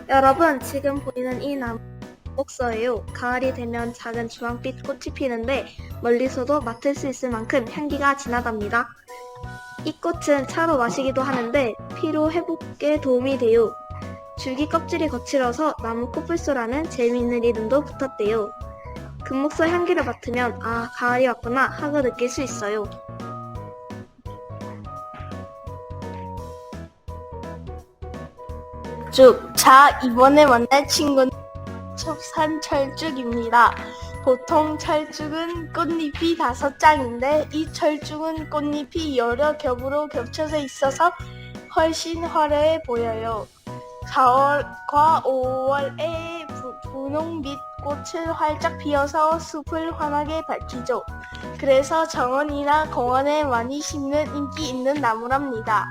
여러분, 지금 보이는 이 나무 목서예요. 가을이 되면 작은 주황빛 꽃이 피는데 멀리서도 맡을 수 있을 만큼 향기가 진하답니다. 이 꽃은 차로 마시기도 하는데 피로 회복에 도움이 돼요. 줄기 껍질이 거칠어서 나무 코뿔소라는 재미있는 이름도 붙었대요. 금목서 향기를 맡으면 아, 가을이 왔구나 하고 느낄 수 있어요. 자, 이번에 만날 친구는 첩산철쭉입니다. 보통 철쭉은 꽃잎이 5장인데 이 철쭉은 꽃잎이 여러 겹으로 겹쳐져 있어서 훨씬 화려해 보여요. 4월과 5월에 분홍빛 꽃을 활짝 피워서 숲을 환하게 밝히죠. 그래서 정원이나 공원에 많이 심는 인기 있는 나무랍니다.